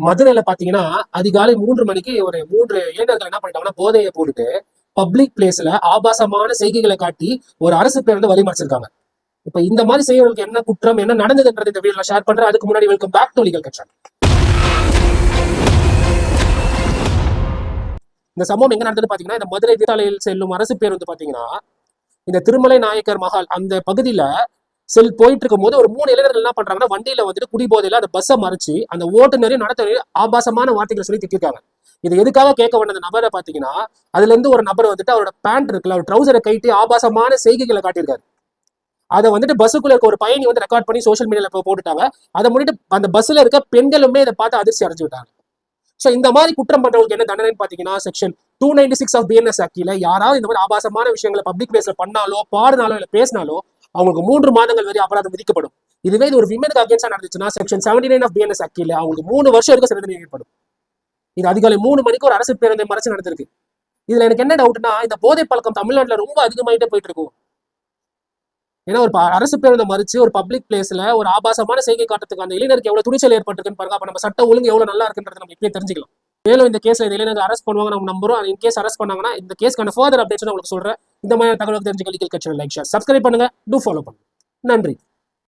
மதுரையில பாத்தீங்கன்னா அதிகாலை 3 மணிக்கு ஒரு 3 இளைஞர்கள் என்ன பண்ணிட்டாங்கன்னா போதையை போட்டுட்டு பப்ளிக் பிளேஸ்ல ஆபாசமான செய்கைகளை காட்டி ஒரு அரசு பேருந்து வழிமறிச்சிருக்காங்க. இப்ப இந்த மாதிரி செய்யறதுக்கு என்ன குற்றம், என்ன நடந்ததுன்றது இந்த வீடியோல ஷேர் பண்றேன். அதுக்கு முன்னாடி வெல்கம் பேக் டு லீகல் கட்சன். இந்த சம்பவம் எங்க நடந்தது பாத்தீங்கன்னா, இந்த மதுரை விருத்தாலையில் செல்லும் அரசு பேருந்து பாத்தீங்கன்னா இந்த திருமலை நாயக்கர் மகால் அந்த பகுதியில போயிட்டு இருக்கும் போது ஒரு 3 இளைஞர்கள் என்ன பண்றாங்கன்னா வண்டியில வந்துட்டு குடிபோதையில அந்த பஸ்ஸை மறைச்சு அந்த ஓட்டுநரையும் நடத்துறையும் ஆபாசமான வார்த்தைகளை சொல்லி திட்டிருக்காங்க. இது எதுக்காக கேட்க வந்த நபரை பாத்தீங்கன்னா, அதுல இருந்து ஒரு நபர் வந்துட்டு அவரோட பேண்ட் இருக்குல்ல, அவர் ட்ரௌசரை கைட்டி ஆபாசமான செய்கைகளை காட்டியிருக்காரு. அதை வந்துட்டு பஸ்ஸுக்குள்ள இருக்க ஒரு பயணி வந்து ரெக்கார்ட் பண்ணி சோஷியல் மீடியால போட்டுட்டாங்க. அதை முடிட்டு அந்த பஸ்ல இருக்க பெண்களுமே இதை பார்த்து அதிர்ச்சி அடைஞ்சு விட்டாங்க. ஸோ இந்த மாதிரி குற்றம் பண்றவங்களுக்கு என்ன தண்டனைன்னு பாத்தீங்கன்னா, செக்ஷன் 296 ஆஃப் பிஎன்எஸ் ஆக்டில யாராவது இந்த மாதிரி ஆபாசமான விஷயங்களை பப்ளிக் பிளேஸ்ல பண்ணாலோ பாடினாலோ இல்ல பேசினாலோ அவங்களுக்கு 3 மாதங்கள் வரை அபராதம் விதிக்கப்படும். இதுவே இது ஒரு விமனுக்கு அகேன்ஸ்டா நடந்துச்சுன்னா செக்ஷன் 79 ஆஃப் பிஎன்எஸ் ஆக்டில அவங்களுக்கு 3 வருஷம் வரைக்கும் சிறை தண்டனை ஏற்படும். இது அதிகாலை 3 மணிக்கு ஒரு அரசு பேருந்தை மறைச்சு நடந்திருக்கு. இதுல எனக்கு என்ன டவுட்னா, இந்த போதை பழக்கம் தமிழ்நாட்டுல ரொம்ப அதிகமாயிட்டே போயிட்டு இருக்கும். ஏன்னா ஒரு அரசு பேருந்தை மறிச்சு ஒரு பப்ளிக் பிளேஸ்ல ஒரு ஆபாசமான செய்கை காட்டுறதுக்கு அந்த இளைஞருக்கு எவ்வளவு துணிச்சல் ஏற்பட்டிருக்குன்னு பாருங்க. அப்ப நம்ம சட்ட ஒழுங்கு எவ்வளவு நல்லா இருக்குன்றது நம்ம இப்பயே தெரிஞ்சுக்கலாம். மேலும் இந்த கேஸ்ல இந்த இளைஞர்கள் அரெஸ்ட் பண்ணுவாங்க நம்ம நம்புறோம். இன் கேஸ் அரெஸ்ட் பண்ணாங்கன்னா இந்த கேஸ்க்கான ஃபர்தர் அப்டேட்ஸ் உங்களுக்கு சொல்றேன். இந்த மாதிரி தகவல் தெரிஞ்சுக்க லீகல் கட்சி லைக் ஷேர் சப்ஸ்கிரைப் பண்ணுங்க, டூ ஃபாலோ பண்ணுங்க. நன்றி.